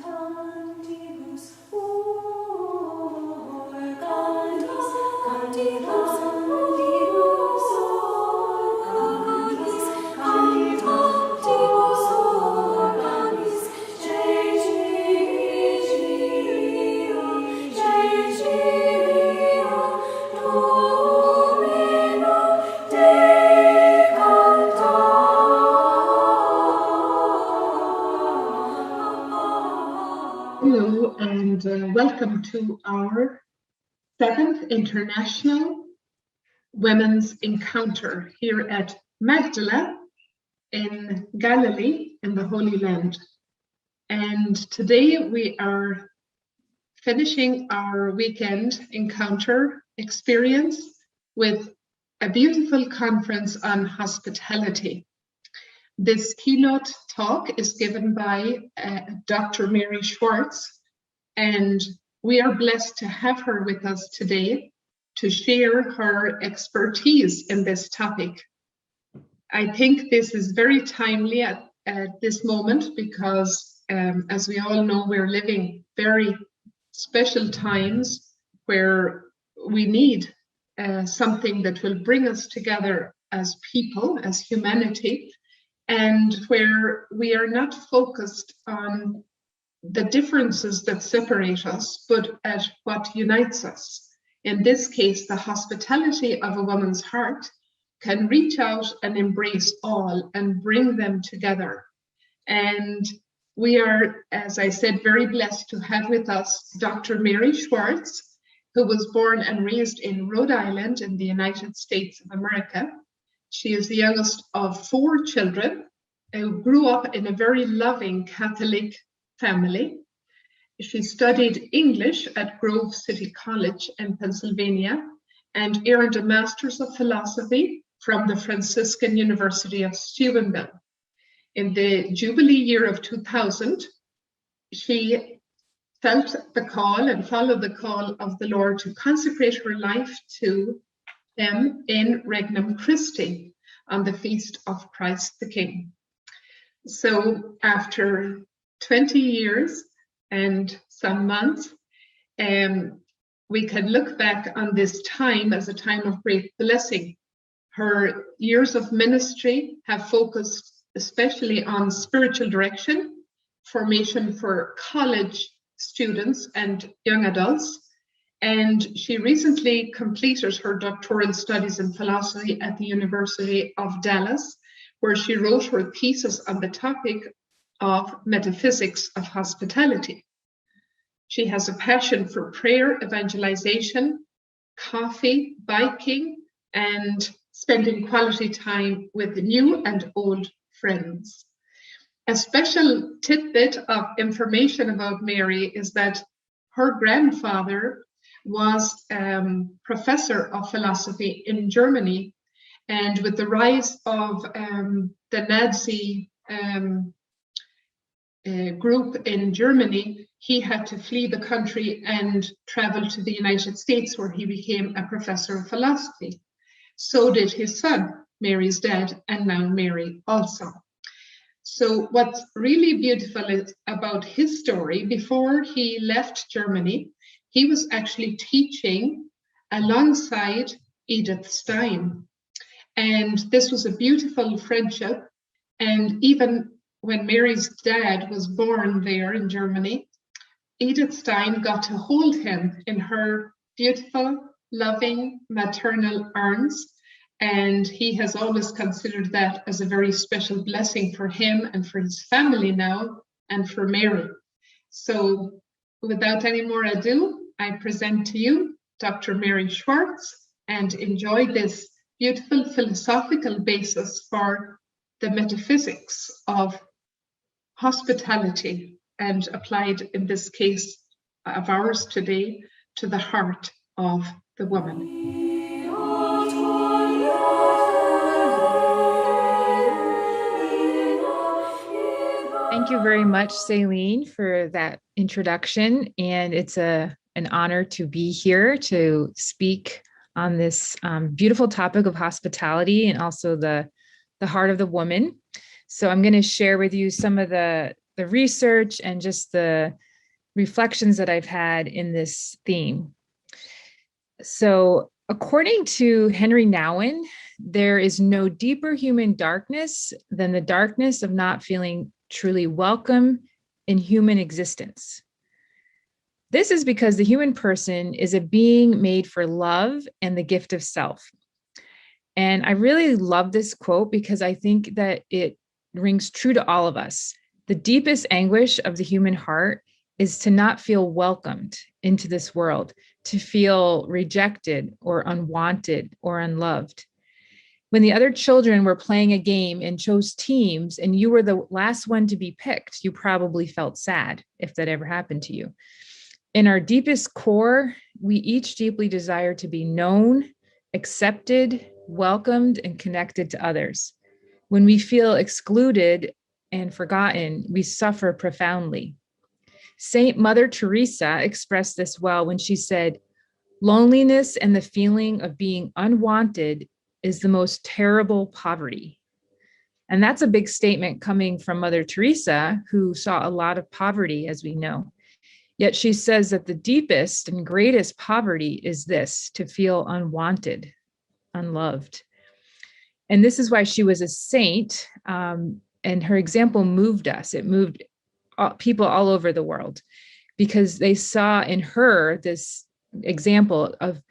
Cantatibus Organis, Cantatibus Organis, Cantatibus Organis, Domino Hello and welcome to our 7th International Women's Encounter here at Magdala in Galilee in the Holy Land. And today we are finishing our weekend encounter experience with a beautiful conference on hospitality. This keynote talk is given by Dr. Mary Schwartz, and we are blessed to have her with us today to share her expertise in this topic. I think this is very timely at this moment because, as we all know, we're living very special times where we need something that will bring us together as people, as humanity, and where we are not focused on the differences that separate us, but at what unites us. In this case, the hospitality of a woman's heart can reach out and embrace all and bring them together. And we are, as I said, very blessed to have with us Dr. Mary Schwartz, who was born and raised in Rhode Island in the United States of America. She is the youngest of 4 children who grew up in a very loving Catholic family. She studied English at Grove City College in Pennsylvania and earned a Master's of Philosophy from the Franciscan University of Steubenville. In the Jubilee year of 2000, she felt the call and followed the call of the Lord to consecrate her life to Him in Regnum Christi on the feast of Christ the King. So after 20 years and some months, we can look back on this time as a time of great blessing. Her years of ministry have focused especially on spiritual direction, formation for college students and young adults, and she recently completed her doctoral studies in philosophy at the University of Dallas, where she wrote her thesis on the topic of Metaphysics of Hospitality. She has a passion for prayer, evangelization, coffee, biking, and spending quality time with new and old friends. A special tidbit of information about Mary is that her grandfather was professor of philosophy in Germany, and with the rise of the Nazi group in Germany, he had to flee the country and travel to the United States, where he became a professor of philosophy. So did his son, Mary's dad, and now Mary also. So what's really beautiful is about his story, before he left Germany, he was actually teaching alongside Edith Stein. And this was a beautiful friendship. And even when Mary's dad was born there in Germany, Edith Stein got to hold him in her beautiful, loving, maternal arms. And he has always considered that as a very special blessing for him and for his family now, and for Mary. So without any more ado, I present to you Dr. Mary Schwartz, and enjoy this beautiful philosophical basis for the metaphysics of hospitality, and applied in this case of ours today to the heart of the woman. Thank you very much, Celine, for that introduction. And it's an honor to be here to speak on this beautiful topic of hospitality and also the heart of the woman. So I'm going to share with you some of the the research and just the reflections that I've had in this theme. So, according to Henry Nouwen, there is no deeper human darkness than the darkness of not feeling truly welcome in human existence. This is because the human person is a being made for love and the gift of self. And I really love this quote because I think that it rings true to all of us. The deepest anguish of the human heart is to not feel welcomed into this world, to feel rejected or unwanted or unloved. When the other children were playing a game and chose teams and you were the last one to be picked, you probably felt sad if that ever happened to you. In our deepest core, we each deeply desire to be known, accepted, welcomed, and connected to others. When we feel excluded and forgotten, we suffer profoundly. Saint Mother Teresa expressed this well when she said, "Loneliness and the feeling of being unwanted is the most terrible poverty." And that's a big statement coming from Mother Teresa, who saw a lot of poverty, as we know. Yet she says that the deepest and greatest poverty is this, to feel unwanted, unloved. And this is why she was a saint, and her example moved us. It moved people all over the world because they saw in her this example of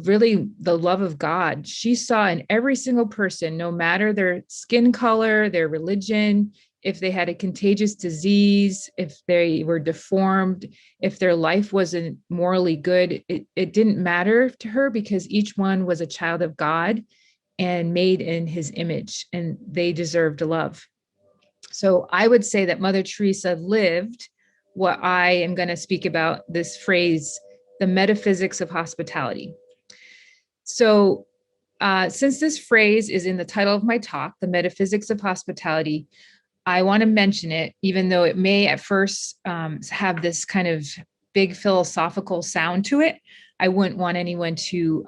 really the love of God. She saw in every single person, no matter their skin color, their religion, if they had a contagious disease, if they were deformed, if their life wasn't morally good, it didn't matter to her because each one was a child of God and made in his image, and they deserved love. So I would say that Mother Teresa lived what I am going to speak about, this phrase, the metaphysics of hospitality. So since this phrase is in the title of my talk, the metaphysics of hospitality, I want to mention it, even though it may at first have this kind of big philosophical sound to it. I wouldn't want anyone to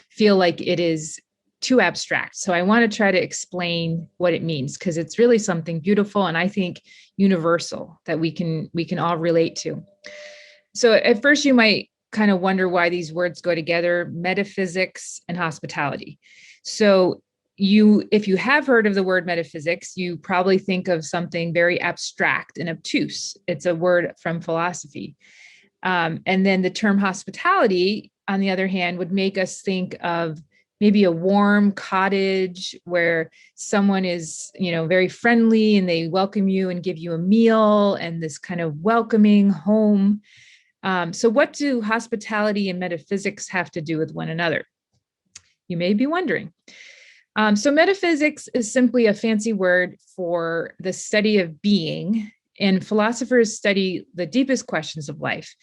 feel like it is too abstract. So I want to try to explain what it means, because it's really something beautiful and I think universal that we can all relate to. So at first you might kind of wonder why these words go together, metaphysics and hospitality. So if you have heard of the word metaphysics, you probably think of something very abstract and obtuse. It's a word from philosophy. And then the term hospitality, on the other hand, would make us think of maybe a warm cottage where someone is, very friendly and they welcome you and give you a meal and this kind of welcoming home. So what do hospitality and metaphysics have to do with one another? You may be wondering. So metaphysics is simply a fancy word for the study of being, and philosophers study the deepest questions of life.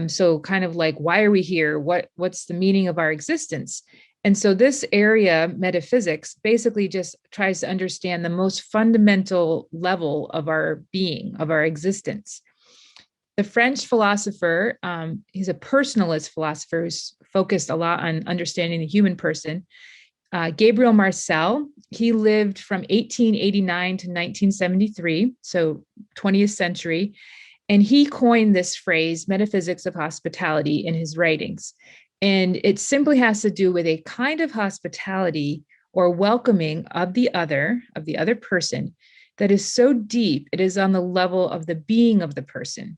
So kind of like, why are we here? What's the meaning of our existence? And so this area, metaphysics, basically just tries to understand the most fundamental level of our being, of our existence. The French philosopher, he's a personalist philosopher who's focused a lot on understanding the human person. Gabriel Marcel, he lived from 1889 to 1973, so 20th century, and he coined this phrase, metaphysics of hospitality, in his writings. And it simply has to do with a kind of hospitality or welcoming of the other person, that is so deep, it is on the level of the being of the person.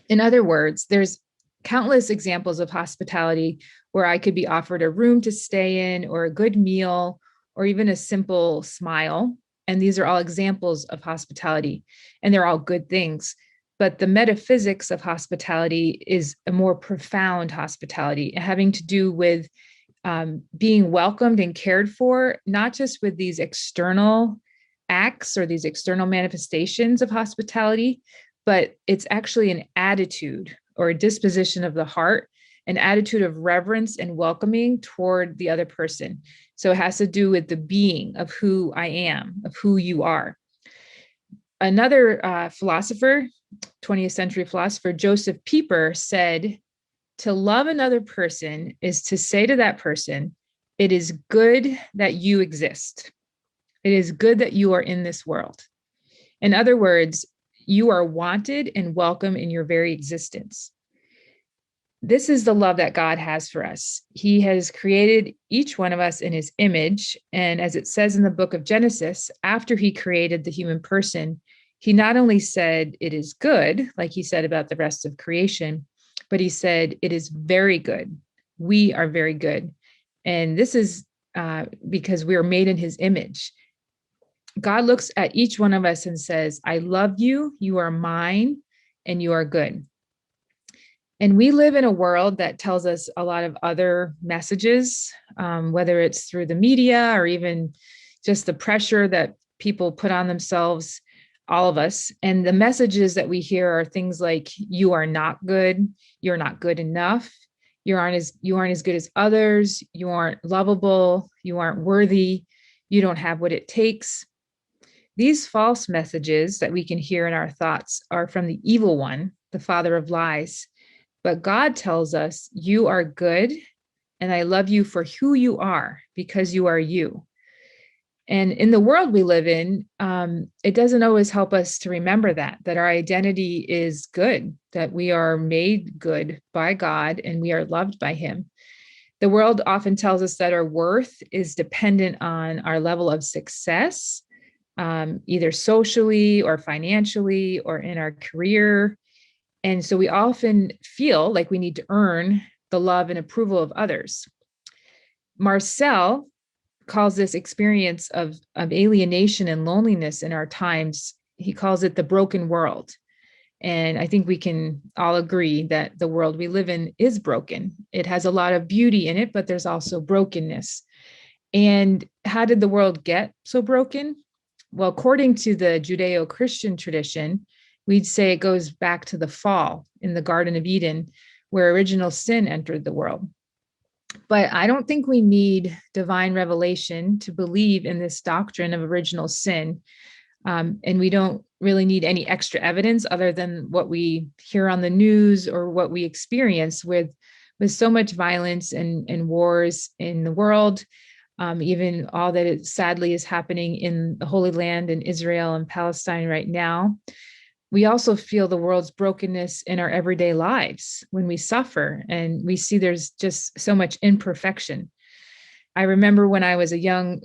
In other words, there's countless examples of hospitality where I could be offered a room to stay in, or a good meal, or even a simple smile. And these are all examples of hospitality, and they're all good things. But the metaphysics of hospitality is a more profound hospitality, having to do with being welcomed and cared for, not just with these external acts or these external manifestations of hospitality, but it's actually an attitude or a disposition of the heart, an attitude of reverence and welcoming toward the other person. So it has to do with the being of who I am, of who you are. Another philosopher, 20th century philosopher, Joseph Pieper, said, to love another person is to say to that person, it is good that you exist. It is good that you are in this world. In other words, you are wanted and welcome in your very existence. This is the love that God has for us. He has created each one of us in his image. And as it says in the book of Genesis, after he created the human person, he not only said it is good, like he said about the rest of creation, but he said it is very good. We are very good. And this is because we are made in his image. God looks at each one of us and says, I love you, you are mine, and you are good. And we live in a world that tells us a lot of other messages, whether it's through the media or even just the pressure that people put on themselves, all of us. And the messages that we hear are things like, you are not good, you're not good enough, you aren't as good as others, you aren't lovable, you aren't worthy, you don't have what it takes. These false messages that we can hear in our thoughts are from the evil one, the father of lies. But God tells us, you are good, and I love you for who you are, because you are you. And in the world we live in, it doesn't always help us to remember that our identity is good, that we are made good by God, and we are loved by him. The world often tells us that our worth is dependent on our level of success, either socially or financially or in our career. And so we often feel like we need to earn the love and approval of others. Marcel calls this experience of alienation and loneliness in our times, he calls it the broken world. And I think we can all agree that the world we live in is broken. It has a lot of beauty in it, but there's also brokenness. And how did the world get so broken? Well, according to the Judeo-Christian tradition, we'd say it goes back to the fall in the Garden of Eden, where original sin entered the world. But I don't think we need divine revelation to believe in this doctrine of original sin. And we don't really need any extra evidence other than what we hear on the news or what we experience with so much violence and wars in the world, even all that it sadly is happening in the Holy Land in Israel and Palestine right now. We also feel the world's brokenness in our everyday lives when we suffer, and we see there's just so much imperfection. I remember when I was a young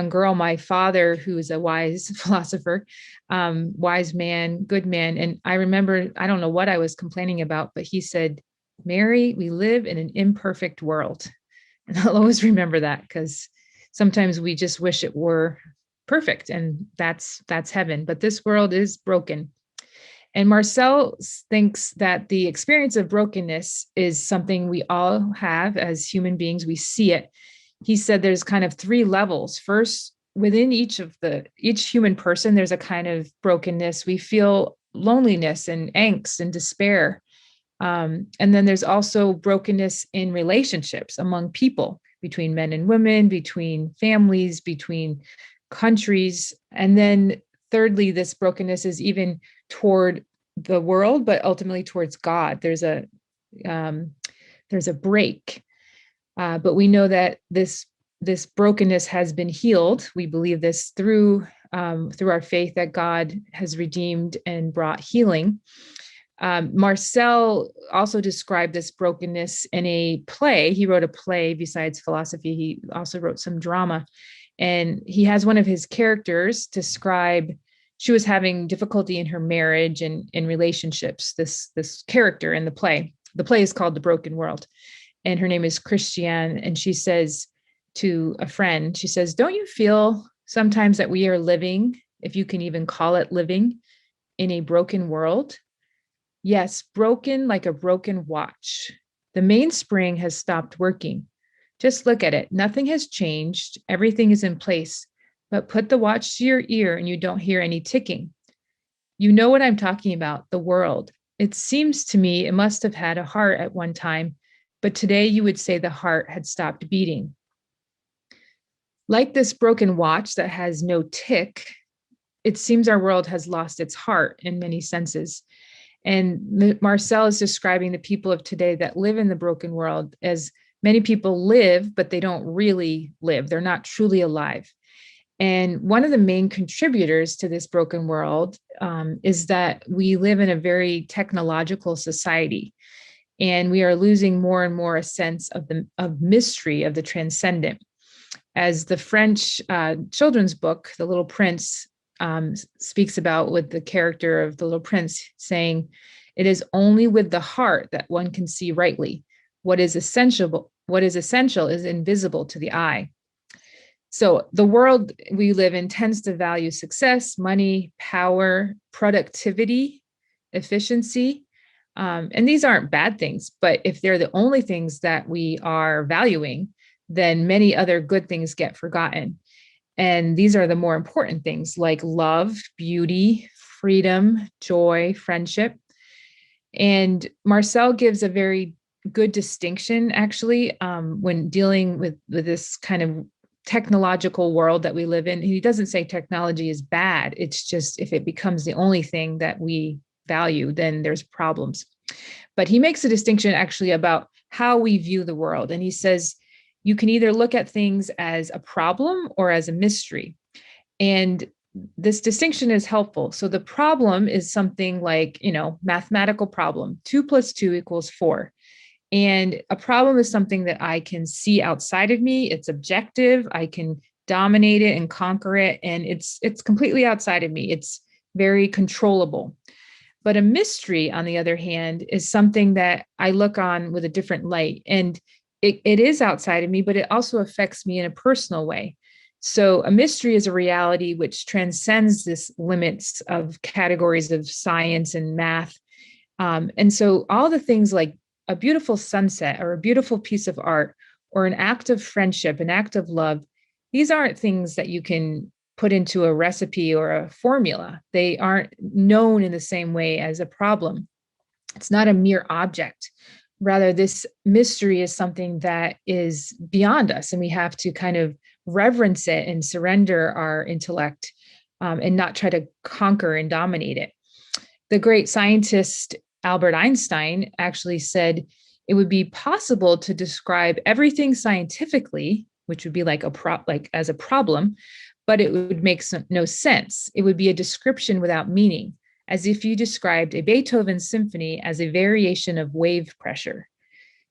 girl, my father, who is a wise philosopher, wise man, good man. And I remember, I don't know what I was complaining about, but he said, Mary, we live in an imperfect world. And I'll always remember that, because sometimes we just wish it were perfect, and that's heaven. But this world is broken. And Marcel thinks that the experience of brokenness is something we all have as human beings. We see it. He said there's kind of three levels. First, within each human person, there's a kind of brokenness. We feel loneliness and angst and despair. And then there's also brokenness in relationships among people, between men and women, between families, between countries. And then thirdly, this brokenness is even toward the world, but ultimately towards God. There's a break. But we know that this brokenness has been healed. We believe this through our faith that God has redeemed and brought healing. Marcel also described this brokenness in a play. He wrote a play besides philosophy. He also wrote some drama. And he has one of his characters describe, she was having difficulty in her marriage and in relationships, this character in the play. The play is called The Broken World. And her name is Christiane. And she says to a friend, she says, don't you feel sometimes that we are living, if you can even call it living, in a broken world? Yes, broken like a broken watch. The mainspring has stopped working. Just look at it. Nothing has changed. Everything is in place. But put the watch to your ear and you don't hear any ticking. You know what I'm talking about, the world. It seems to me it must have had a heart at one time, but today you would say the heart had stopped beating. Like this broken watch that has no tick, it seems our world has lost its heart in many senses. And Marcel is describing the people of today that live in the broken world as many people live, but they don't really live. They're not truly alive. And one of the main contributors to this broken world is that we live in a very technological society, and we are losing more and more a sense of mystery, of the transcendent. As the French children's book, The Little Prince, speaks about, with the character of the Little Prince saying, "It is only with the heart that one can see rightly. What is essential is invisible to the eye." So the world we live in tends to value success, money, power, productivity, efficiency. And these aren't bad things, but if they're the only things that we are valuing, then many other good things get forgotten. And these are the more important things, like love, beauty, freedom, joy, friendship. And Marcel gives a very good distinction, actually, when dealing with this kind of technological world that we live in. He doesn't say technology is bad. It's just, if it becomes the only thing that we value, then there's problems. But he makes a distinction actually about how we view the world. And he says, you can either look at things as a problem or as a mystery. And this distinction is helpful. So the problem is something like, mathematical problem, 2 + 2 = 4. And a problem is something that I can see outside of me. It's objective. I can dominate it and conquer it. And it's completely outside of me. It's very controllable. But a mystery, on the other hand, is something that I look on with a different light. And it is outside of me, but it also affects me in a personal way. So a mystery is a reality which transcends this limits of categories of science and math. And so all the things like a beautiful sunset or a beautiful piece of art or an act of friendship, an act of love, these aren't things that you can put into a recipe or a formula. They aren't known in the same way as a problem. It's not a mere object. Rather, this mystery is something that is beyond us, and we have to kind of reverence it and surrender our intellect and not try to conquer and dominate it. The great scientist Albert Einstein actually said it would be possible to describe everything scientifically, which would be like as a problem, but it would make no sense. It would be a description without meaning, as if you described a Beethoven symphony as a variation of wave pressure.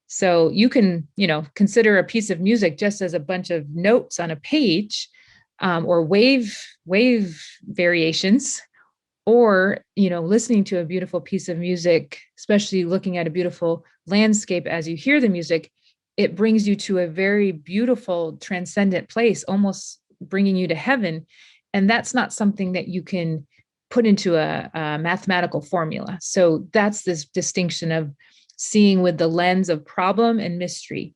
So you can, consider a piece of music just as a bunch of notes on a page, or wave variations, or, listening to a beautiful piece of music, especially looking at a beautiful landscape as you hear the music, it brings you to a very beautiful, transcendent place, almost bringing you to heaven. And that's not something that you can put into a mathematical formula. So that's this distinction of seeing with the lens of problem and mystery.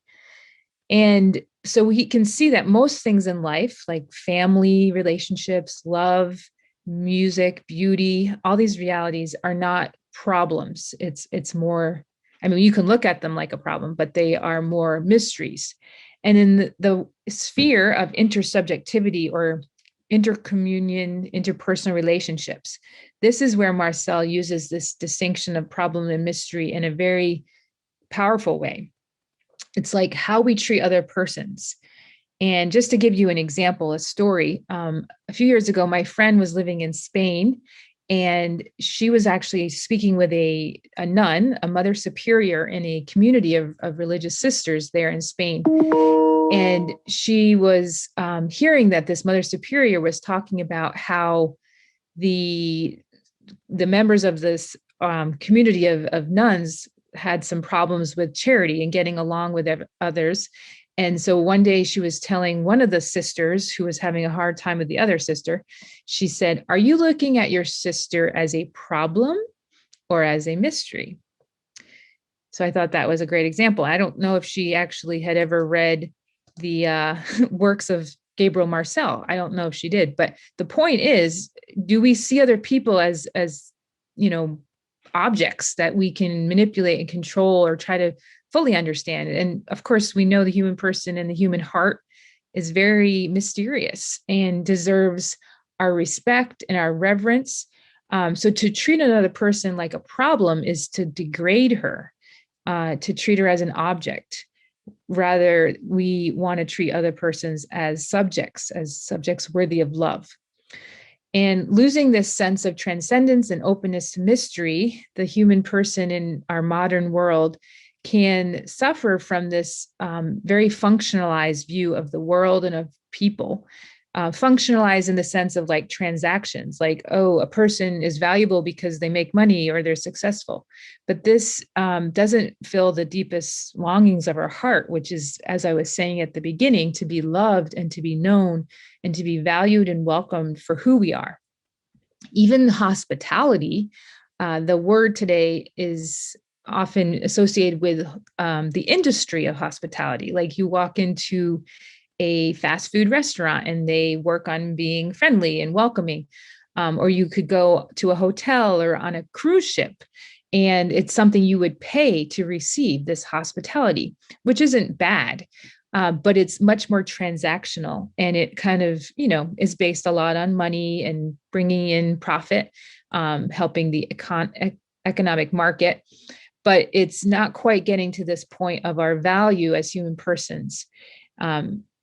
And so we can see that most things in life, like family, relationships, love, music, beauty, all these realities are not problems. It's more, you can look at them like a problem, but they are more mysteries. And in the sphere of intersubjectivity or intercommunion, interpersonal relationships, this is where Marcel uses this distinction of problem and mystery in a very powerful way. It's like how we treat other persons. And just to give you an example, a story, a few years ago, my friend was living in Spain, and she was actually speaking with a nun, a mother superior in a community of religious sisters there in Spain. And she was hearing that this mother superior was talking about how the members of this community of nuns had some problems with charity and getting along with others. And so one day she was telling one of the sisters who was having a hard time with the other sister, she said, "Are you looking at your sister as a problem or as a mystery?" So I thought that was a great example. I don't know if she actually had ever read the works of Gabriel Marcel. I don't know if she did, but the point is, do we see other people as objects that we can manipulate and control or try to fully understand? And of course, we know the human person and the human heart is very mysterious and deserves our respect and our reverence. So to treat another person like a problem is to degrade her, to treat her as an object. Rather, we want to treat other persons as subjects worthy of love. And losing this sense of transcendence and openness to mystery, the human person in our modern world can suffer from this very functionalized view of the world and of people. Functionalized in the sense of like transactions, like, oh, a person is valuable because they make money or they're successful. But this doesn't fill the deepest longings of our heart, which is, as I was saying at the beginning, to be loved and to be known and to be valued and welcomed for who we are. Even hospitality, the word today is often associated with the industry of hospitality. Like you walk into a fast food restaurant and they work on being friendly and welcoming. Or you could go to a hotel or on a cruise ship, and it's something you would pay to receive this hospitality, which isn't bad, but it's much more transactional. And it kind of, is based a lot on money and bringing in profit, helping the economic market. But it's not quite getting to this point of our value as human persons.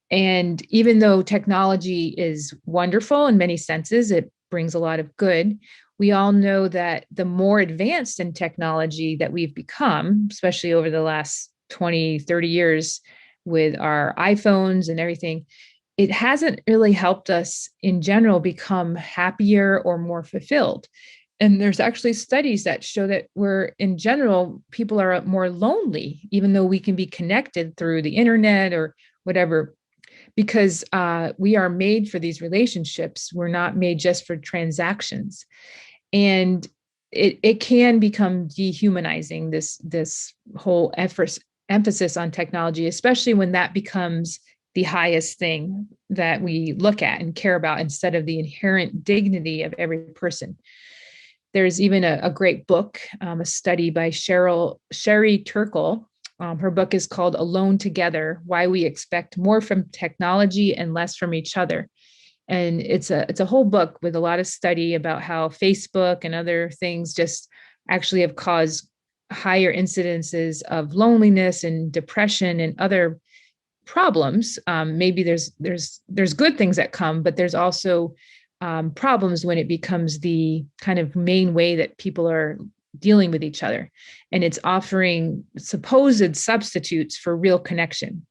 And even though technology is wonderful in many senses, it brings a lot of good. We all know that the more advanced in technology that we've become, especially over the last 20, 30 years with our iPhones and everything, it hasn't really helped us in general become happier or more fulfilled. And there's actually studies that show that in general, people are more lonely, even though we can be connected through the internet or whatever, because we are made for these relationships. We're not made just for transactions. And it can become dehumanizing, this whole emphasis on technology, especially when that becomes the highest thing that we look at and care about instead of the inherent dignity of every person. There's even a great book, a study by Sherry Turkle. Her book is called Alone Together: Why We Expect More from Technology and Less from Each Other. And it's a whole book with a lot of study about how Facebook and other things just actually have caused higher incidences of loneliness and depression and other problems. Maybe there's good things that come, but there's also problems when it becomes the kind of main way that people are dealing with each other. And it's offering supposed substitutes for real connection.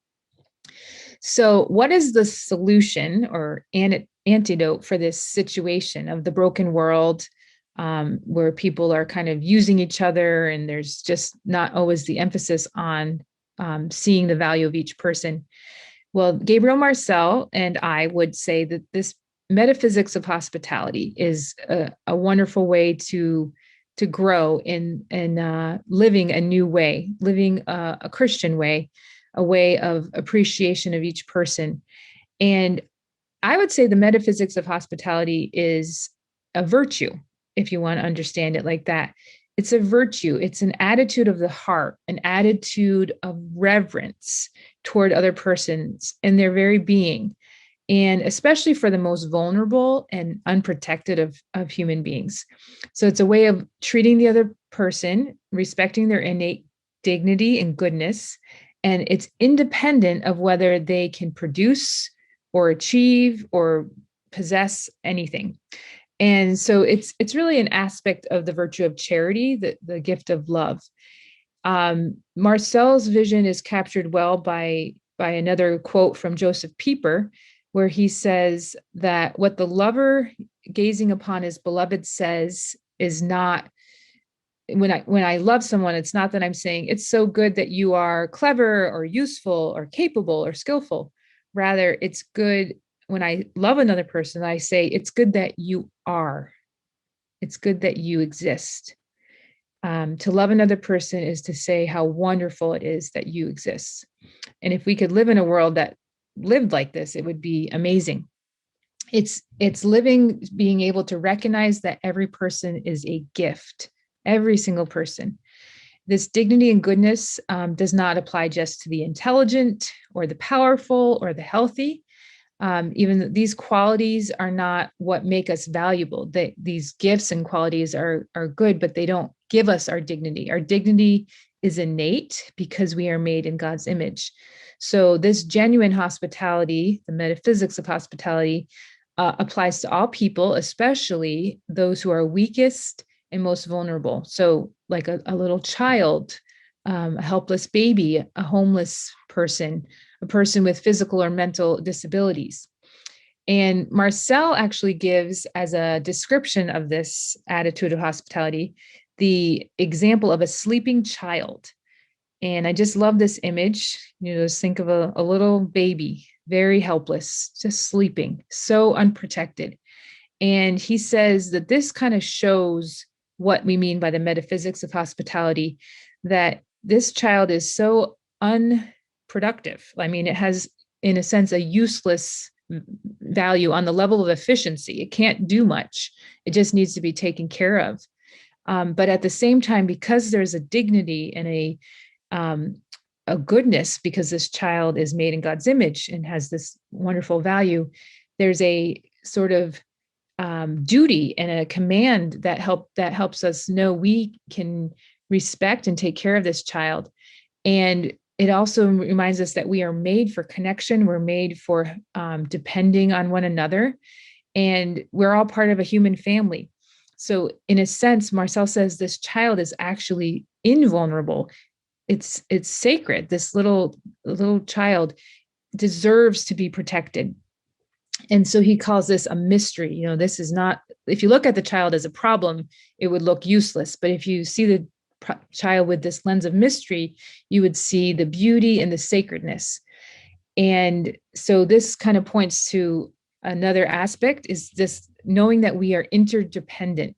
So what is the solution or antidote for this situation of the broken world, where people are kind of using each other and there's just not always the emphasis on seeing the value of each person? Well, Gabriel Marcel and I would say that this metaphysics of hospitality is a wonderful way to grow in living a new way, living a Christian way, a way of appreciation of each person. And I would say the metaphysics of hospitality is a virtue, if you want to understand it like that. It's a virtue. It's an attitude of the heart, an attitude of reverence toward other persons and their very being, and especially for the most vulnerable and unprotected of human beings. So it's a way of treating the other person, respecting their innate dignity and goodness, and it's independent of whether they can produce or achieve or possess anything. And so it's really an aspect of the virtue of charity, the gift of love. Marcel's vision is captured well by another quote from Joseph Pieper, where he says that what the lover gazing upon his beloved says is not, when I love someone, it's not that I'm saying it's so good that you are clever or useful or capable or skillful. Rather, it's good when I love another person, I say, it's good that you are. It's good that you exist. To love another person is to say how wonderful it is that you exist. And if we could live in a world that lived like this, it would be amazing. It's living, being able to recognize that every person is a gift, every single person. This dignity and goodness does not apply just to the intelligent or the powerful or the healthy. Even these qualities are not what make us valuable. These gifts and qualities are good, but they don't give us our dignity. Our dignity is innate because we are made in God's image. So this genuine hospitality, the metaphysics of hospitality, applies to all people, especially those who are weakest and most vulnerable. So like a little child, a helpless baby, a homeless person, a person with physical or mental disabilities. And Marcel actually gives, as a description of this attitude of hospitality, the example of a sleeping child. And I just love this image. Just think of a little baby, very helpless, just sleeping, so unprotected. And he says that this kind of shows what we mean by the metaphysics of hospitality, that this child is so unproductive. I mean, it has, in a sense, a useless value on the level of efficiency. It can't do much. It just needs to be taken care of. But at the same time, because there's a dignity and a goodness, because this child is made in God's image and has this wonderful value, there's a sort of duty and a command that helps us know we can respect and take care of this child. And it also reminds us that we are made for connection. We're made for depending on one another, and we're all part of a human family. So in a sense, Marcel says this child is actually invulnerable. It's sacred. This little child deserves to be protected. And so he calls this a mystery. This is not, if you look at the child as a problem, it would look useless. But if you see the child with this lens of mystery, you would see the beauty and the sacredness. And so this kind of points to another aspect, is this knowing that we are interdependent.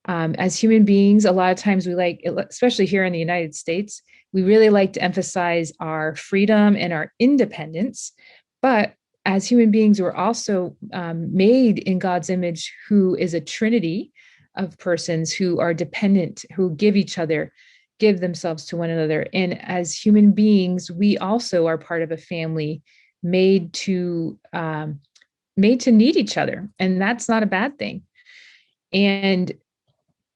As human beings, a lot of times we like, especially here in the United States, we really like to emphasize our freedom and our independence. But as human beings, we're also made in God's image, who is a trinity of persons who are dependent, who give themselves to one another. And as human beings, we also are part of a family made to need each other. And that's not a bad thing. And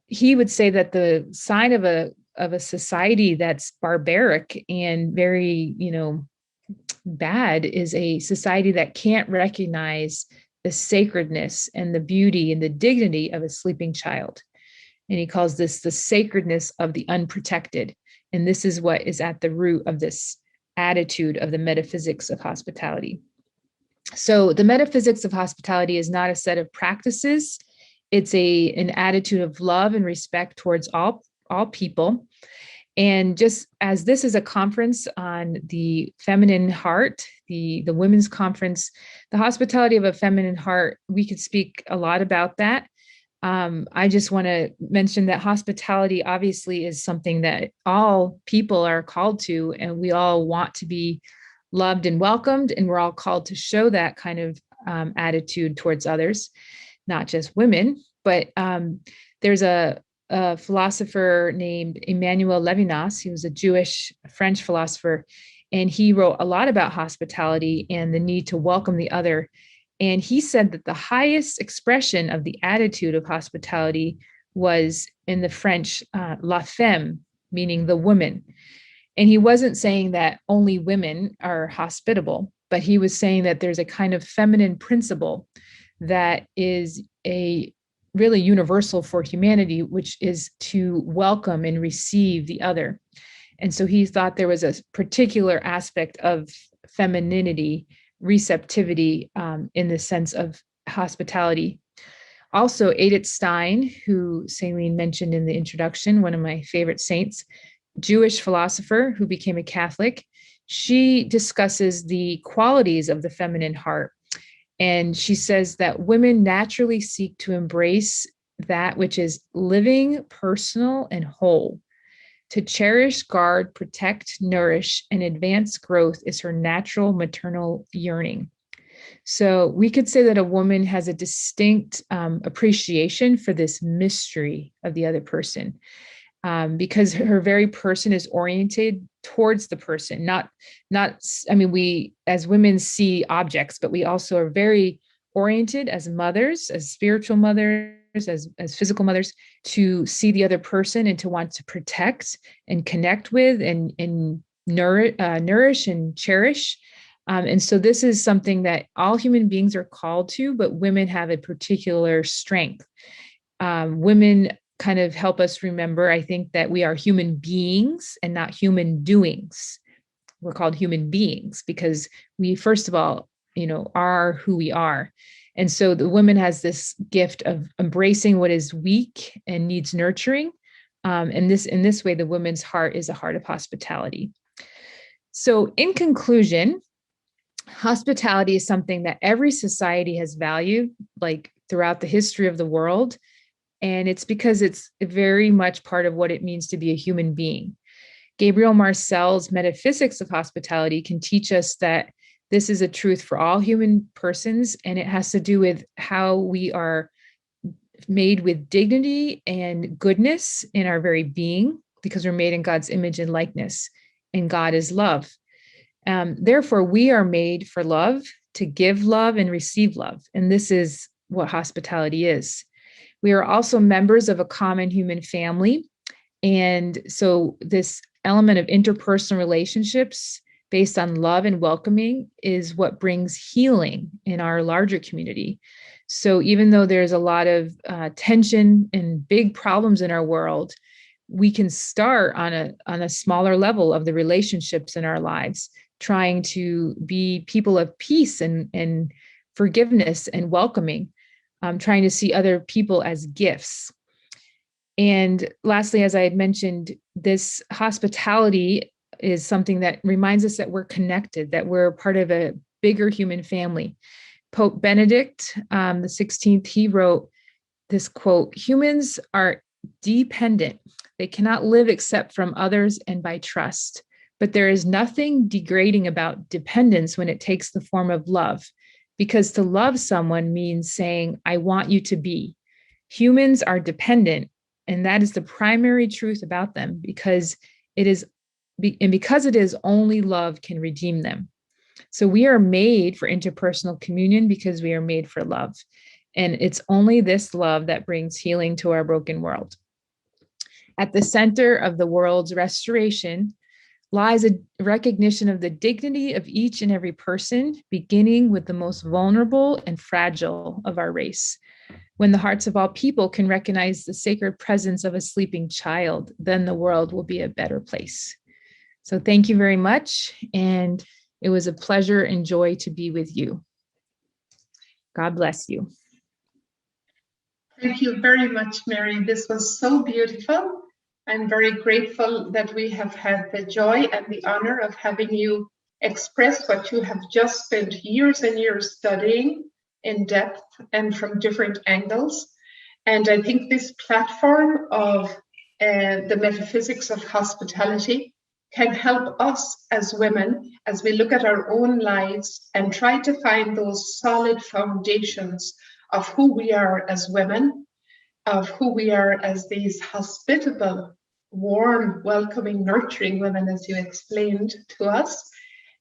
he would say that the sign of a society that's barbaric and very, bad is a society that can't recognize the sacredness and the beauty and the dignity of a sleeping child. And he calls this the sacredness of the unprotected. And this is what is at the root of this attitude of the metaphysics of hospitality. So the metaphysics of hospitality is not a set of practices. It's an attitude of love and respect towards all people. And just as this is a conference on the feminine heart, the women's conference, the hospitality of a feminine heart, we could speak a lot about that. I just want to mention that hospitality obviously is something that all people are called to, and we all want to be loved and welcomed, and we're all called to show that kind of attitude towards others, not just women. But there's a philosopher named Emmanuel Levinas. He was a Jewish French philosopher, and he wrote a lot about hospitality and the need to welcome the other. And he said that the highest expression of the attitude of hospitality was in the French, la femme, meaning the woman. And he wasn't saying that only women are hospitable, but he was saying that there's a kind of feminine principle that is a really universal for humanity, which is to welcome and receive the other. And so he thought there was a particular aspect of femininity, receptivity, in the sense of hospitality. Also, Edith Stein, who Celine mentioned in the introduction, one of my favorite saints, Jewish philosopher who became a Catholic, she discusses the qualities of the feminine heart. And she says that women naturally seek to embrace that which is living, personal, and whole. To cherish, guard, protect, nourish, and advance growth is her natural maternal yearning. So we could say that a woman has a distinct appreciation for this mystery of the other person, because her very person is oriented towards the person. We as women see objects, but we also are very oriented as mothers, as spiritual mothers, as physical mothers, to see the other person and to want to protect and connect with and nourish and cherish. And so this is something that all human beings are called to, but women have a particular strength. Women kind of help us remember, I think, that we are human beings and not human doings. We're called human beings because we, first of all, are who we are. And so the woman has this gift of embracing what is weak and needs nurturing. And in this way, the woman's heart is a heart of hospitality. So in conclusion, hospitality is something that every society has valued, like throughout the history of the world. And it's because it's very much part of what it means to be a human being. Gabriel Marcel's Metaphysics of Hospitality can teach us that this is a truth for all human persons, and it has to do with how we are made with dignity and goodness in our very being, because we're made in God's image and likeness, and God is love. Therefore, we are made for love, to give love and receive love. And this is what hospitality is. We are also members of a common human family. And so this element of interpersonal relationships based on love and welcoming is what brings healing in our larger community. So even though there's a lot of tension and big problems in our world, we can start on a smaller level of the relationships in our lives, trying to be people of peace and forgiveness and welcoming, trying to see other people as gifts. And lastly, as I had mentioned, this hospitality is something that reminds us that we're connected, that we're part of a bigger human family. Pope Benedict the 16th, he wrote this quote: "Humans are dependent. They cannot live except from others and by trust. But there is nothing degrading about dependence when it takes the form of love, because to love someone means saying, I want you to be. Humans are dependent, and that is the primary truth about them, because it is only love can redeem them. So we are made for interpersonal communion because we are made for love. And it's only this love that brings healing to our broken world. At the center of the world's restoration lies a recognition of the dignity of each and every person, beginning with the most vulnerable and fragile of our race. When the hearts of all people can recognize the sacred presence of a sleeping child, then the world will be a better place." So thank you very much. And it was a pleasure and joy to be with you. God bless you. Thank you very much, Mary. This was so beautiful. I'm very grateful that we have had the joy and the honor of having you express what you have just spent years and years studying in depth and from different angles. And I think this platform of the metaphysics of hospitality can help us as women as we look at our own lives and try to find those solid foundations of who we are as women, of who we are as these hospitable, warm, welcoming, nurturing women, as you explained to us,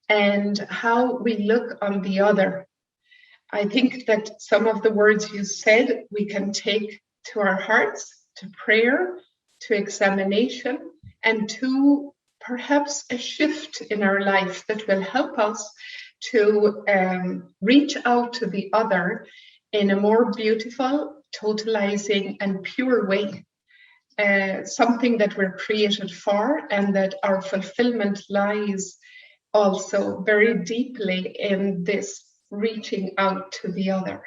and how we look on the other. I think that some of the words you said we can take to our hearts, to prayer, to examination, and to perhaps a shift in our life that will help us to reach out to the other in a more beautiful, totalizing, and pure way. Something that we're created for, and that our fulfillment lies also very deeply in this reaching out to the other.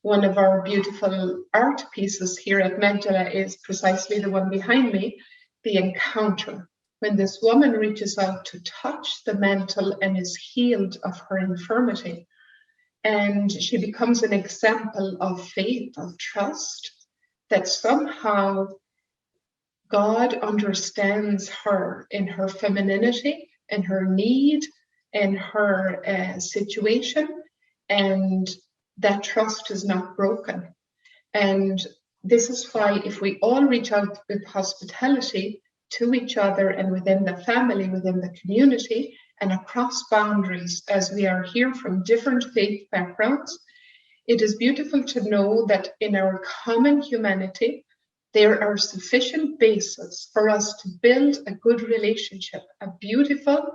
One of our beautiful art pieces here at Magdala is precisely the one behind me, the encounter, when this woman reaches out to touch the mantle and is healed of her infirmity. And she becomes an example of faith, of trust, that somehow God understands her in her femininity, in her need, in her situation, and that trust is not broken. And this is why if we all reach out with hospitality to each other and within the family, within the community, and across boundaries, as we are here from different faith backgrounds, It is beautiful to know that in our common humanity, there are sufficient bases for us to build a good relationship, a beautiful,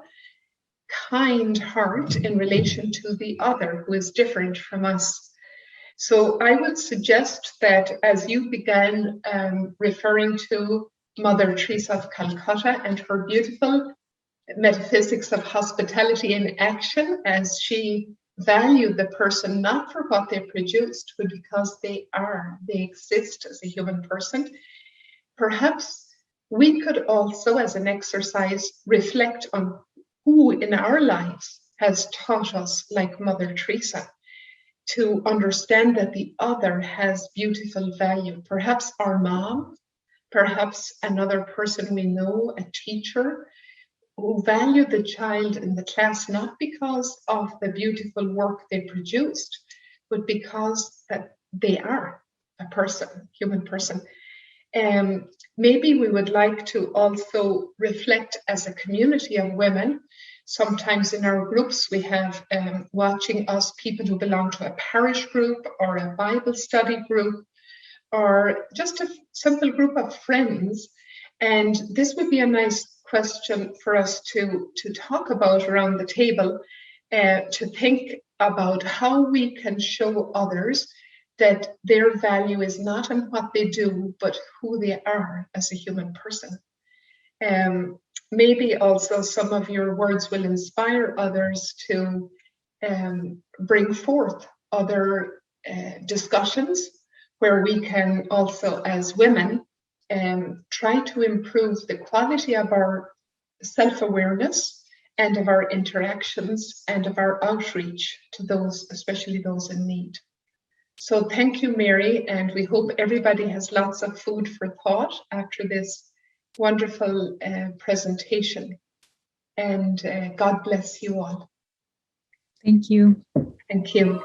kind heart in relation to the other who is different from us. So I would suggest that as you began referring to Mother Teresa of Calcutta and her beautiful metaphysics of hospitality in action, as she valued the person not for what they produced, but because they exist as a human person, perhaps we could also, as an exercise, reflect on who in our lives has taught us, like Mother Teresa, to understand that the other has beautiful value. Perhaps our mom, perhaps another person we know, a teacher, who valued the child in the class not because of the beautiful work they produced, but because that they are a person, human person. Maybe we would like to also reflect as a community of women. Sometimes in our groups we have watching us people who belong to a parish group or a Bible study group or just a simple group of friends. And this would be a nice question for us to talk about around the table, to think about how we can show others that their value is not in what they do, but who they are as a human person. Maybe also some of your words will inspire others to bring forth other discussions where we can also, as women, try to improve the quality of our self-awareness and of our interactions and of our outreach to those, especially those in need. So thank you, Mary, and we hope everybody has lots of food for thought after this wonderful presentation. And God bless you all. Thank you. Thank you.